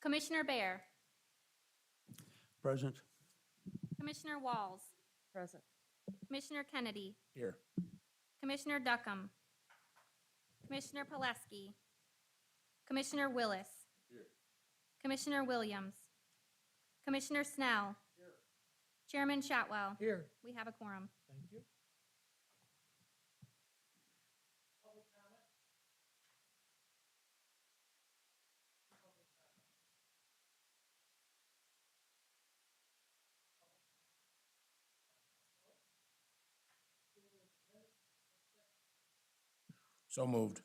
Commissioner Bear, Present. Commissioner Walls, Present. Commissioner Kennedy, Here. Commissioner Duckham, Commissioner Pileski, Commissioner Willis, Commissioner Williams, Commissioner Snell, Chairman Shotwell. Here. We have a quorum. Thank you. So moved.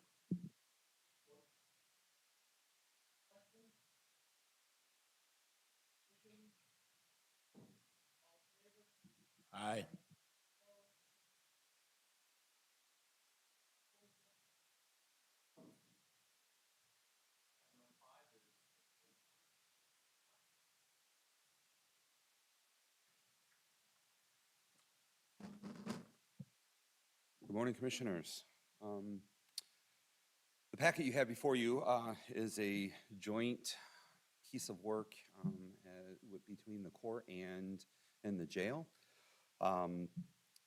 Aye. Good morning, Commissioners. The packet you have before you is a joint piece of work between the court and the jail.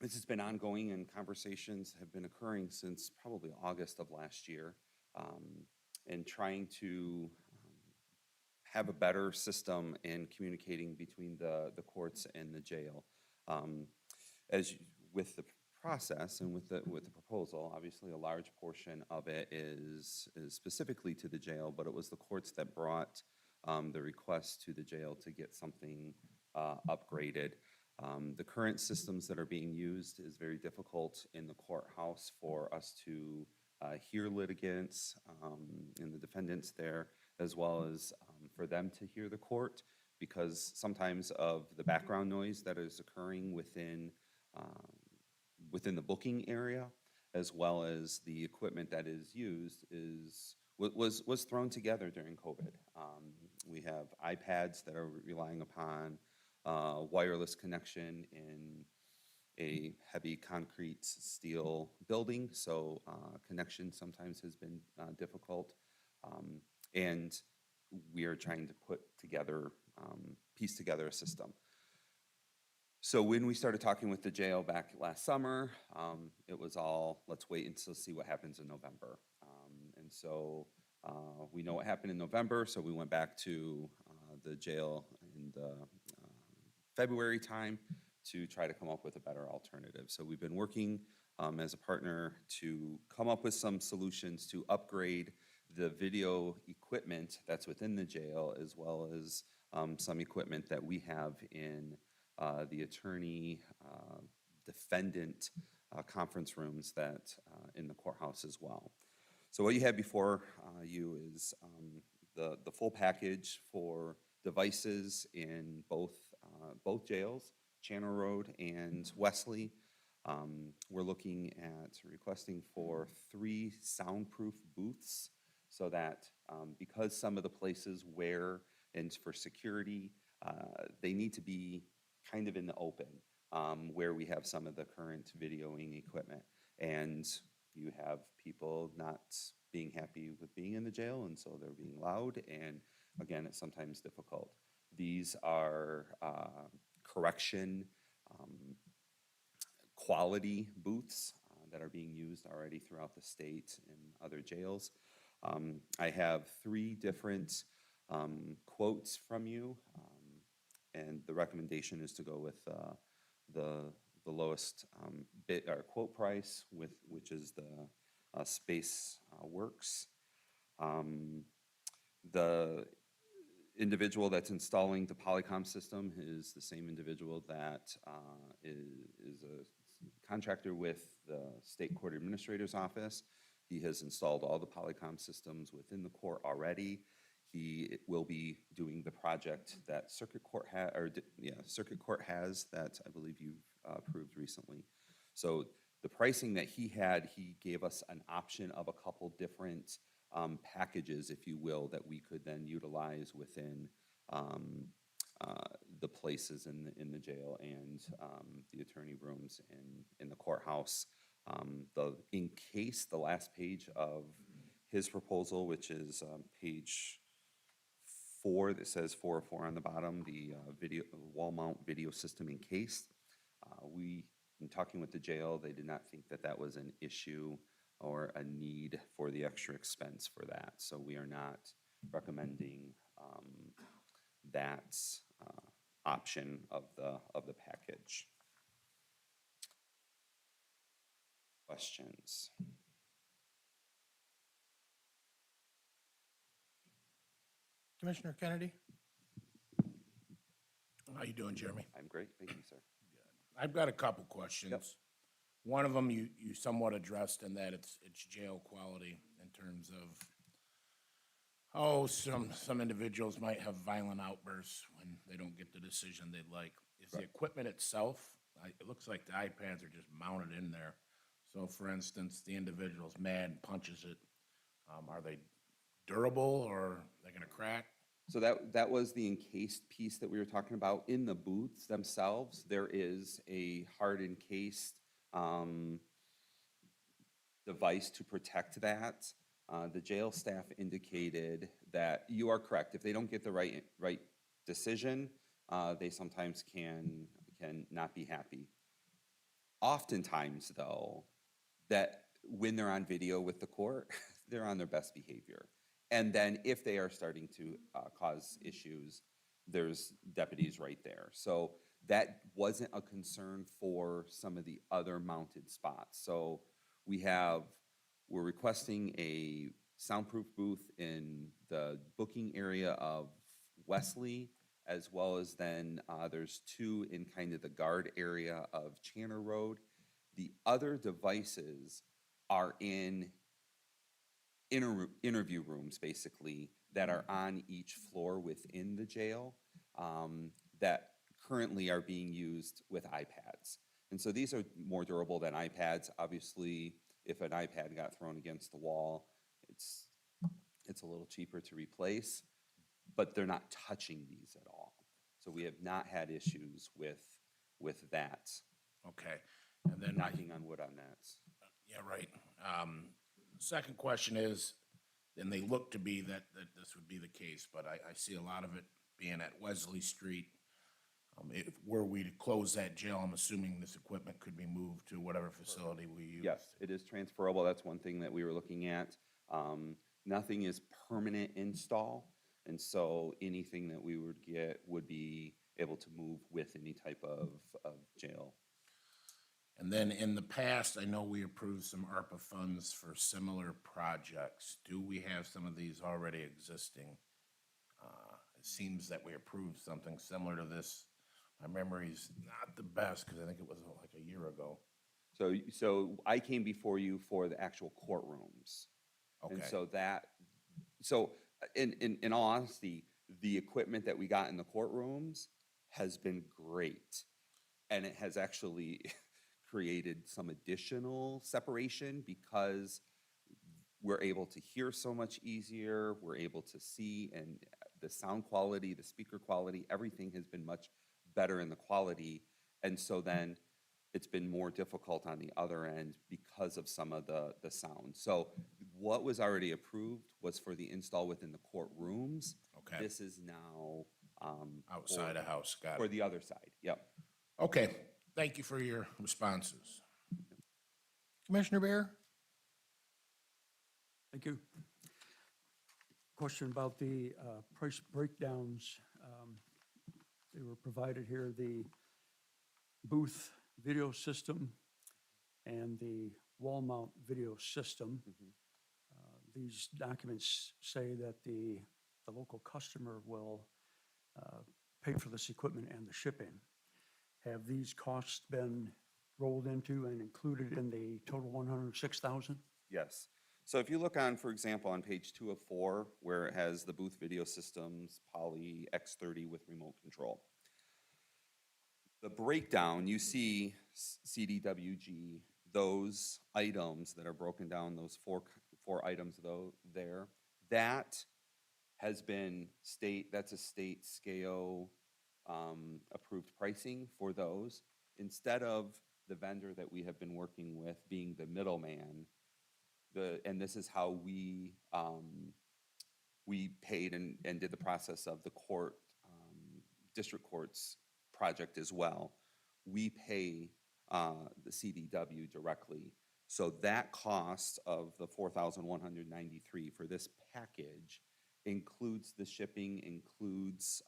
This has been ongoing and conversations have been occurring since probably August of last year, and trying to have a better system in communicating between the courts and the jail. With the process and with the proposal, obviously a large portion of it is specifically to the jail, but it was the courts that brought the request to the jail to get something upgraded. The current systems that are being used is very difficult in the courthouse for us to hear litigants and the defendants there, as well as for them to hear the court, because sometimes of the background noise that is occurring within the booking area, as well as the equipment that is used was thrown together during COVID. We have iPads that are relying upon wireless connection in a heavy concrete steel building, so connection sometimes has been difficult, and we are trying to piece together a system. So when we started talking with the jail back last summer, it was all, let's wait until see what happens in November. And so we know what happened in November, so we went back to the jail in the February time to try to come up with a better alternative. So we've been working as a partner to come up with some solutions to upgrade the video equipment that's within the jail, as well as some equipment that we have in the attorney defendant conference rooms that in the courthouse as well. So what you have before you is the full package for devices in both jails, Channel Road and Wesley. We're looking at requesting for 3 soundproof booths, so that because some of the places where, and for security, they need to be kind of in the open, where we have some of the current videoing equipment. And you have people not being happy with being in the jail, and so they're being loud, and again, it's sometimes difficult. These are correction quality booths that are being used already throughout the state and other jails. I have 3 different quotes from you, and the recommendation is to go with the lowest bid or quote price, which is the Space Works. The individual that's installing the Polycom system is the same individual that is a contractor with the State Court Administrator's Office. He has installed all the Polycom systems within the court already. He will be doing the project that Circuit Court has that I believe you've approved recently. So the pricing that he had, he gave us an option of a couple different packages, if you will, that we could then utilize within the places in the jail and the attorney rooms in the courthouse. The last page of his proposal, which is page 4 that says 404 on the bottom, the video, wall mount video system encased. In talking with the jail, they did not think that that was an issue or a need for the extra expense for that. So we are not recommending that option of the package. Questions? Commissioner Kennedy? How you doing, Jeremy? I'm great, thank you, sir. I've got a couple questions. One of them you somewhat addressed in that it's jail quality in terms of, some individuals might have violent outbursts when they don't get the decision they'd like. Is the equipment itself, it looks like the iPads are just mounted in there. So for instance, the individual's mad and punches it. Are they durable or are they gonna crack? So that was the encased piece that we were talking about. In the booths themselves, there is a hard encased device to protect that. The jail staff indicated that you are correct. If they don't get the right decision, they sometimes can not be happy. Oftentimes, though, that when they're on video with the court, they're on their best behavior. And then if they are starting to cause issues, there's deputies right there. So that wasn't a concern for some of the other mounted spots. So we're requesting a soundproof booth in the booking area of Wesley, as well as then there's 2 in kind of the guard area of Channer Road. The other devices are in interview rooms, basically, that are on each floor within the jail that currently are being used with iPads. And so these are more durable than iPads. Obviously, if an iPad got thrown against the wall, it's a little cheaper to replace, but they're not touching these at all. So we have not had issues with that. Okay, and then Knocking on wood on that. yeah, right. Second question is, and they look to be that this would be the case, but I see a lot of it being at Wesley Street. If were we to close that jail, I'm assuming this equipment could be moved to whatever facility we use. Yes, it is transferable. That's one thing that we were looking at. Nothing is permanent install, and so anything that we would get would be able to move with any type of jail. And then in the past, I know we approved some ARPA funds for similar projects. Do we have some of these already existing? It seems that we approved something similar to this. My memory's not the best because I think it was like a year ago. So I came before you for the actual courtrooms. And Okay. so in all honesty, the equipment that we got in the courtrooms has been great. And it has actually created some additional separation because we're able to hear so much easier, we're able to see, and the sound quality, the speaker quality, everything has been much better in the quality. And so then it's been more difficult on the other end because of some of the sound. So what was already approved was for the install within the courtrooms. Okay. This is now Outside a house, got for it. the other side. Yep. Okay, thank you for your responses. Commissioner Bear? Thank you. Question about the price breakdowns. They were provided here, the booth video system and the wall mount video system. These documents say that the local customer will pay for this equipment and the shipping. Have these costs been rolled into and included in the total 106,000? Yes. So if you look on, for example, on page 2 of 4, where it has the booth video systems, Poly X30 with remote control. The breakdown, you see CDWG, those items that are broken down, those four items though there, that has been that's a state scale approved pricing for those. Instead of the vendor that we have been working with being the middleman, and this is how we we paid and did the process of the court, district court's project as well. We pay the CDW directly. So that cost of the $4,193 for this package includes the shipping, includes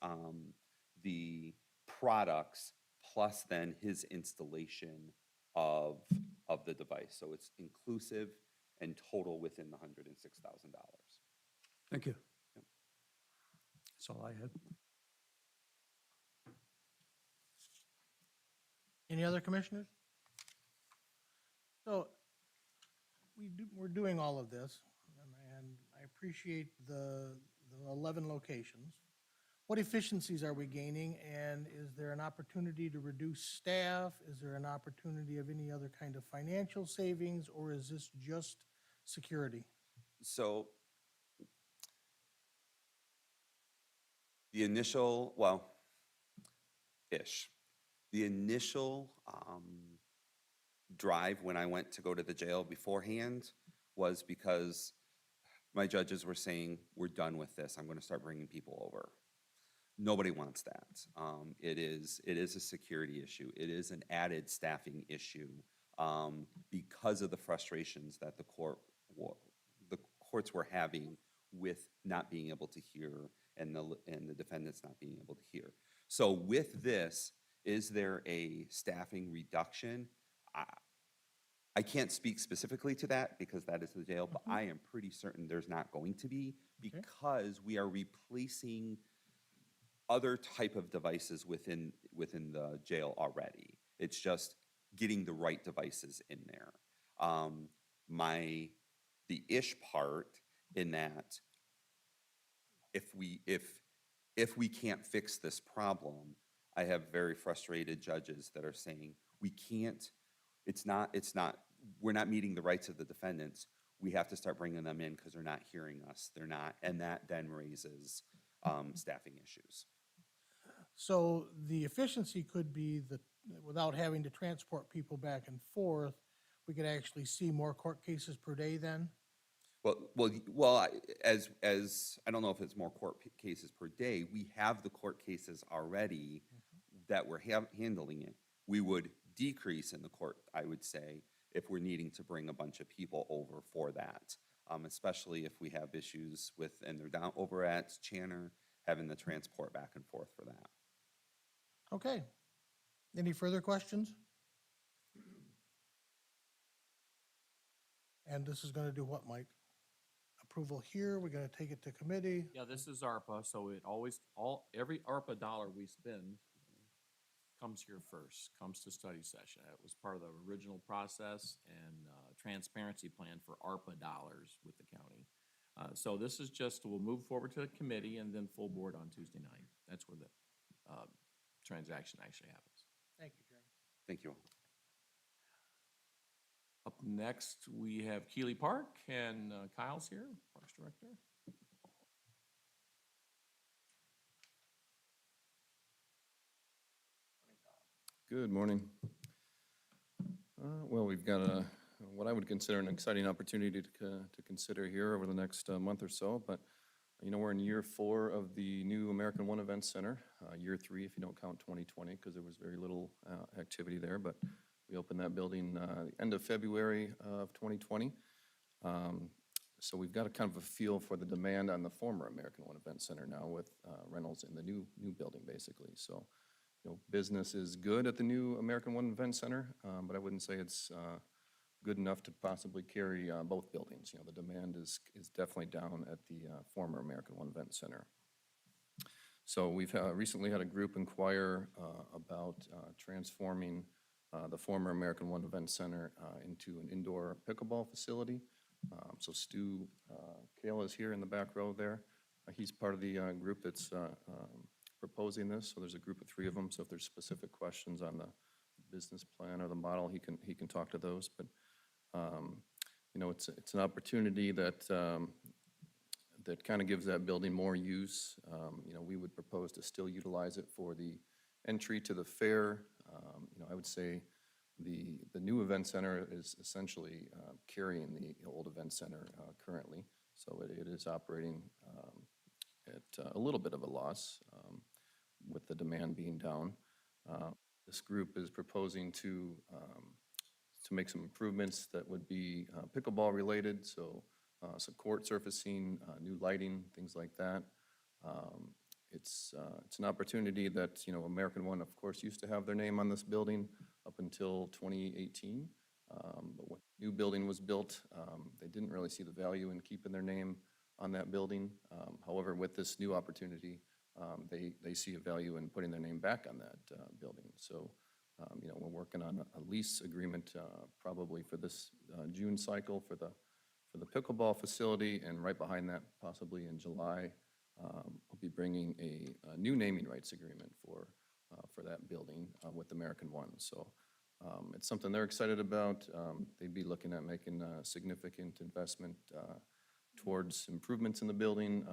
the products, plus then his installation of the device. So it's inclusive and total within the $106,000. Thank you. That's all I had. Any other commissioners? So we're doing all of this, and I appreciate the 11 locations. What efficiencies are we gaining, and is there an opportunity to reduce staff? Is there an opportunity of any other kind of financial savings, or is this just security? So the initial, well, ish. The initial drive when I went to go to the jail beforehand was because my judges were saying, we're done with this. I'm going to start bringing people over. Nobody wants that. It is a security issue. It is an added staffing issue because of the frustrations that the courts were having with not being able to hear and the defendants not being able to hear. So with this, is there a staffing reduction? I can't speak specifically to that because that is the jail, but I am pretty certain there's not going to be because we are replacing other type of devices within the jail already. It's just getting the right devices in there. The ish part in that if we can't fix this problem, I have very frustrated judges that are saying, we're not meeting the rights of the defendants. We have to start bringing them in because they're not hearing us. They're not, and that then raises staffing issues. So the efficiency could be that without having to transport people back and forth, we could actually see more court cases per day then? As I don't know if it's more court cases per day. We have the court cases already that we're handling it. We would decrease in the court, I would say, if we're needing to bring a bunch of people over for that, especially if we have issues and they're down over at Channer, having the transport back and forth for that. Okay. Any further questions? And this is going to do what, Mike? Approval here, we're going to take it to committee. Yeah, this is ARPA, so every ARPA dollar we spend comes here first, comes to study session. It was part of the original process and transparency plan for ARPA dollars with the county. So this is we'll move forward to the committee and then full board on Tuesday night. That's where the transaction actually happens. Thank you, Jeremy. Thank you. Up next, we have Keeley Park, and Kyle's here, Parks Director. Good morning. Well, we've got what I would consider an exciting opportunity to consider here over the next month or so, but we're in year 4 of the new American One Event Center, year 3 if you don't count 2020, because there was very little activity there, but we opened that building the end of February of 2020. So we've got a kind of a feel for the demand on the former American One Event Center now with rentals in the new building, basically. So, business is good at the new American One Event Center, but I wouldn't say it's good enough to possibly carry both buildings. The demand is definitely down at the former American One Event Center. So we've recently had a group inquire about transforming the former American One Event Center into an indoor pickleball facility. So Stu Kale is here in the back row there. He's part of the group that's proposing this. So there's a group of 3 of them. So if there's specific questions on the business plan or the model, he can talk to those. But it's an opportunity that that kind of gives that building more use. We would propose to still utilize it for the entry to the fair. I would say the new event center is essentially carrying the old event center currently. So it is operating at a little bit of a loss with the demand being down. This group is proposing to make some improvements that would be pickleball related, so some court surfacing, new lighting, things like that. It's an opportunity that, American One, of course, used to have their name on this building up until 2018. But when the new building was built, they didn't really see the value in keeping their name on that building. However, with this new opportunity, they see a value in putting their name back on that building. So, we're working on a lease agreement probably for this June cycle for the pickleball facility, and right behind that, possibly in July, we'll be bringing a new naming rights agreement for that building with American One. So it's something they're excited about. They'd be looking at making a significant investment towards improvements in the building,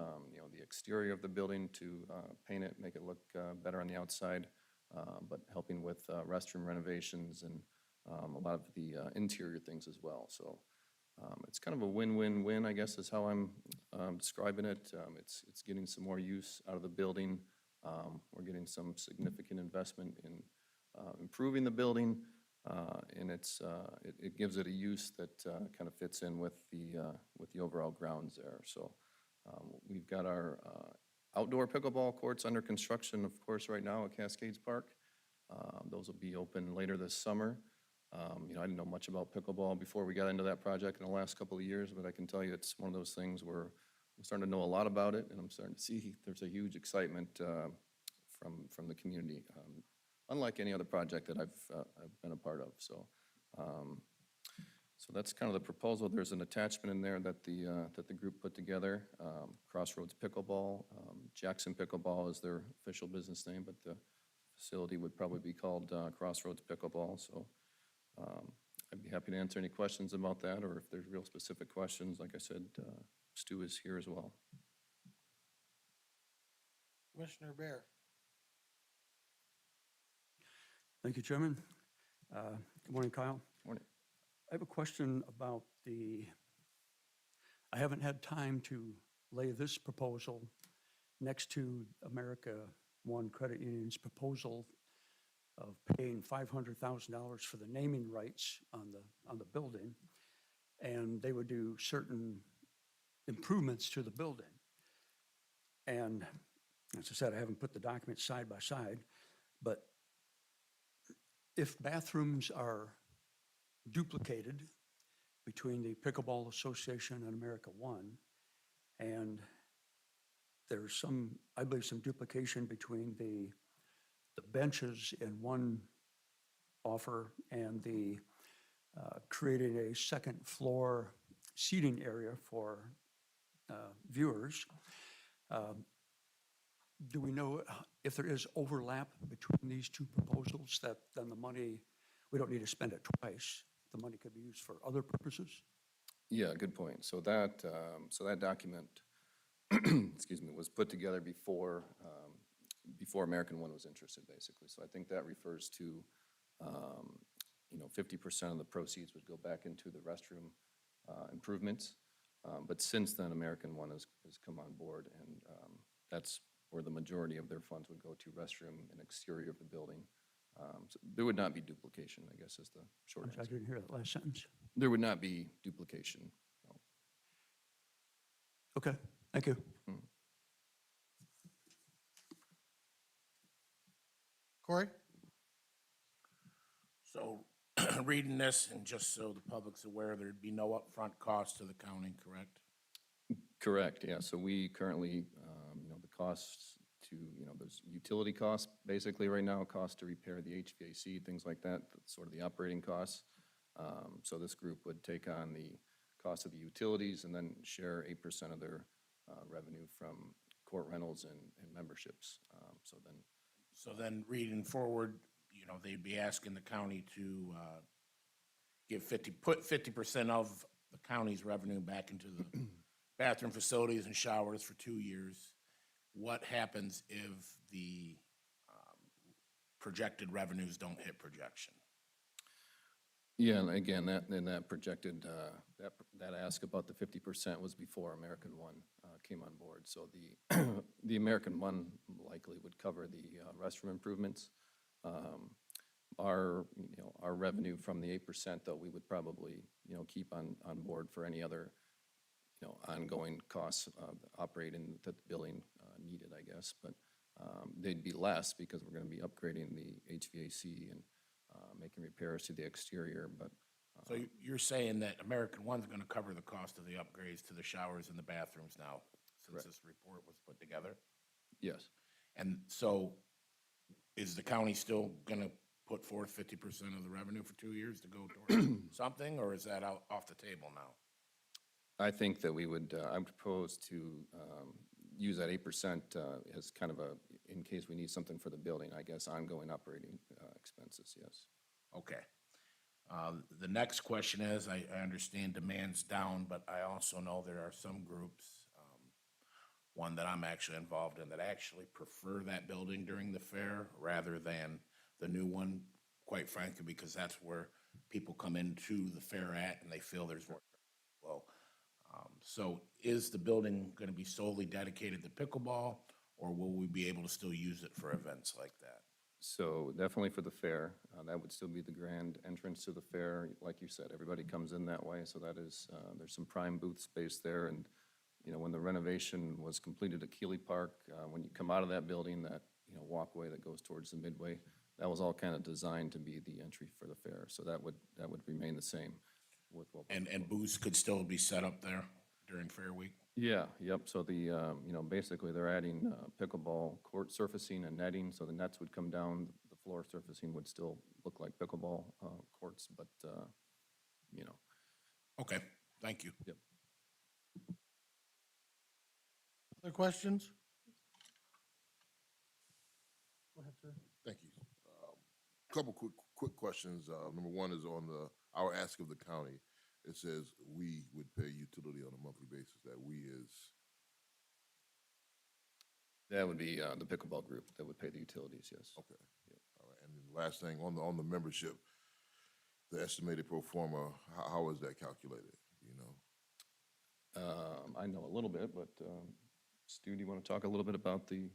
the exterior of the building to paint it, make it look better on the outside, but helping with restroom renovations and a lot of the interior things as well. So it's kind of a win-win-win, I guess, is how I'm describing it. It's getting some more use out of the building. We're getting some significant investment in improving the building, and it gives it a use that kind of fits in with the overall grounds there. So we've got our outdoor pickleball courts under construction, of course, right now at Cascades Park. Those will be open later this summer. I didn't know much about pickleball before we got into that project in the last couple of years, but I can tell you it's one of those things where I'm starting to know a lot about it, and I'm starting to see there's a huge excitement from the community, unlike any other project that I've been a part of. So that's kind of the proposal. There's an attachment in there that the group put together. Crossroads Pickleball, Jackson Pickleball is their official business name, but the facility would probably be called Crossroads Pickleball. So I'd be happy to answer any questions about that, or if there's real specific questions, like I said, Stu is here as well. Commissioner Bear. Thank you, Chairman. Good morning, Kyle. Morning. I have a question about I haven't had time to lay this proposal next to America One Credit Union's proposal of paying $500,000 for the naming rights on the building, and they would do certain improvements to the building. And as I said, I haven't put the documents side by side, but if bathrooms are duplicated between the Pickleball Association and America One, and there's I believe some duplication between the benches in one offer and the creating a second floor seating area for viewers. Do we know if there is overlap between these two proposals, that then the money, we don't need to spend it twice, the money could be used for other purposes? Yeah, good point. So that document, excuse me, was put together before American One was interested, basically. So I think that refers to, 50% of the proceeds would go back into the restroom improvements. But since then, American One has come on board, and that's where the majority of their funds would go to restroom and exterior of the building. So there would not be duplication, I guess, is the short I answer. didn't hear that last sentence. There would not be duplication. No. Okay, thank you. Corey? So, reading this, and just so the public's aware, there'd be no upfront cost to the county, correct? Correct, yeah. So we currently, the costs to, there's utility costs basically right now, cost to repair the HVAC, things like that, that's sort of the operating costs. So this group would take on the cost of the utilities and then share 8% of their revenue from court rentals and memberships. So then reading forward, they'd be asking the county to put 50% of the county's revenue back into the bathroom facilities and showers for 2 years. What happens if the projected revenues don't hit projection? Yeah, and again, that projected, that ask about the 50% was before American One came on board. So the American One likely would cover the restroom improvements. Our revenue from the 8%, though, we would probably, keep on board for any other, ongoing costs operating that the building needed, I guess. But they'd be less because we're going to be upgrading the HVAC and making repairs to the exterior, but So you're saying that American One's gonna cover the cost of the upgrades to the showers and the bathrooms now, since Correct. this report was put together? yes. And so is the county still gonna put forth 50% of the revenue for 2 years to go towards something, or is that out, off the table now? I think that we would, I would propose to use that 8% as kind of a, in case we need something for the building, I guess, ongoing operating expenses, yes. Okay. The next question is, I understand demand's down, but I also know there are some groups, one that I'm actually involved in, that actually prefer that building during the fair rather than the new one, quite frankly, because that's where people come into the fair at and they feel there's more. Well, so is the building gonna be solely dedicated to pickleball, or will we be able to still use it for events like that? So definitely for the fair, that would still be the grand entrance to the fair. Like you said, everybody comes in that way, so that is, there's some prime booth space there. And, when the renovation was completed at Keeley Park, when you come out of that building, that, walkway that goes towards the midway, that was all kind of designed to be the entry for the fair. So that would remain the same with what. And booths could still be set up there during Fair Week? Yeah, yep, so the, basically they're adding pickleball court surfacing and netting, so the nets would come down, the floor surfacing would still look like pickleball courts, but, Okay, thank you. yep. Other questions? Go ahead, sir. Thank you. Couple quick questions. Number one is on our ask of the county. It says we would pay utility on a monthly basis. That we is, That would be the pickleball group that would pay the utilities, yes. okay. All right. And then the last thing, on the membership, the estimated pro forma, how is that calculated? Do you know? I know a little bit, but Stu, do you want to talk a little bit about the?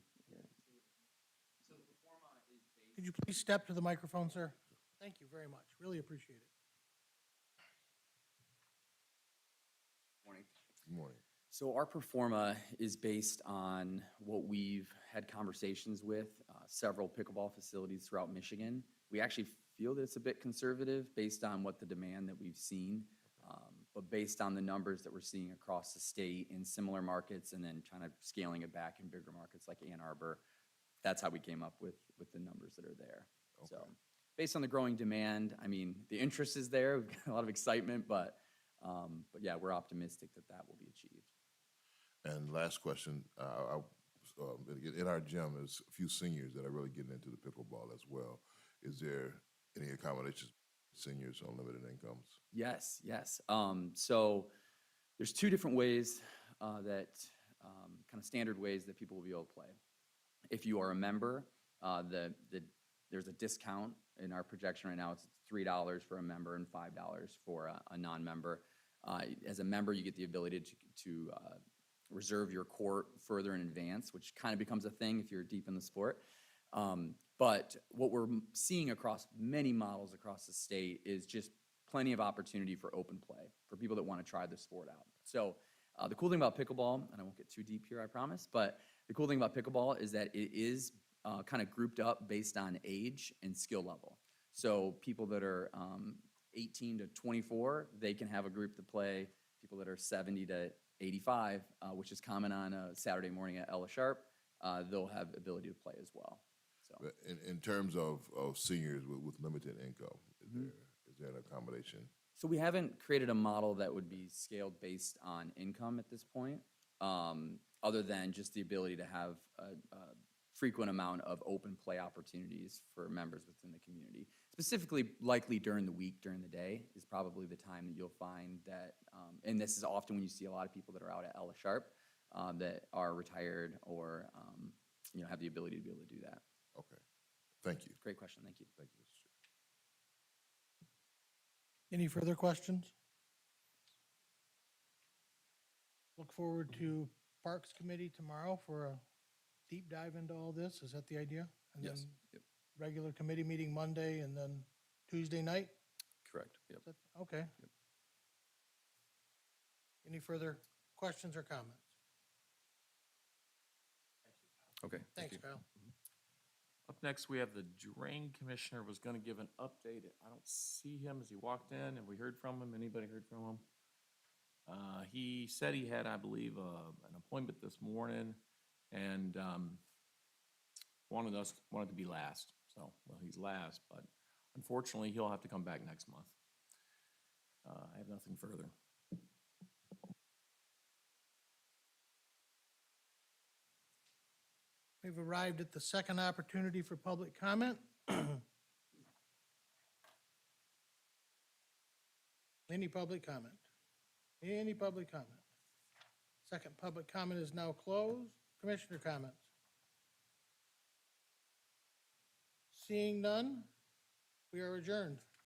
Could you please step to the microphone, sir? Thank you very much. Really appreciate it. Morning. Good morning. So our performa is based on what we've had conversations with several pickleball facilities throughout Michigan. We actually feel that it's a bit conservative based on what the demand that we've seen, but based on the numbers that we're seeing across the state in similar markets and then kind of scaling it back in bigger markets like Ann Arbor, that's how we came up with the numbers that are there. So based on the growing demand, I mean, the interest is there. We've got a lot of excitement, but yeah, we're optimistic that that will be achieved. And last question, in our gym, there's a few seniors that are really getting into the pickleball as well. Is there any accommodations for seniors on limited incomes? Yes, yes. So there's two different ways that kind of standard ways that people will be able to play. If you are a member, there's a discount in our projection right now. It's $3 for a member and $5 for a non-member. As a member, you get the ability to reserve your court further in advance, which kind of becomes a thing if you're deep in the sport. But what we're seeing across many models across the state is just plenty of opportunity for open play for people that want to try the sport out. So the cool thing about pickleball, and I won't get too deep here, I promise, but the cool thing about pickleball is that it is kind of grouped up based on age and skill level. So people that are 18 to 24, they can have a group to play. People that are 70 to 85, which is common on a Saturday morning at Ella Sharp, they'll have ability to play as well. So But in terms of seniors with limited income, is there an accommodation? So we haven't created a model that would be scaled based on income at this point, other than just the ability to have a frequent amount of open play opportunities for members within the community. Specifically, likely during the week, during the day, is probably the time that you'll find that, and this is often when you see a lot of people that are out at Ella Sharp that are retired or have the ability to be able to do that. Okay. Thank you. Great question, thank you. Thank you, Mr. Chair. Any further questions? Look forward to Parks Committee tomorrow for a deep dive into all this. Is that the idea? And Yes, then yep, regular committee meeting Monday and then Tuesday night? correct, yep. Is that- Okay. Any further questions or comments? Okay, thank Thanks, you. Kyle. Up next, we have the Drain Commissioner was gonna give an update. I don't see him as he walked in. Have we heard from him? Anybody heard from him? He said he had, I believe, an appointment this morning and, wanted to be last. So, well, he's last, but unfortunately, he'll have to come back next month. I have nothing further. We've arrived at the second opportunity for public comment. Any public comment? Any public comment? Second public comment is now closed. Commissioner comments? Seeing none, we are adjourned.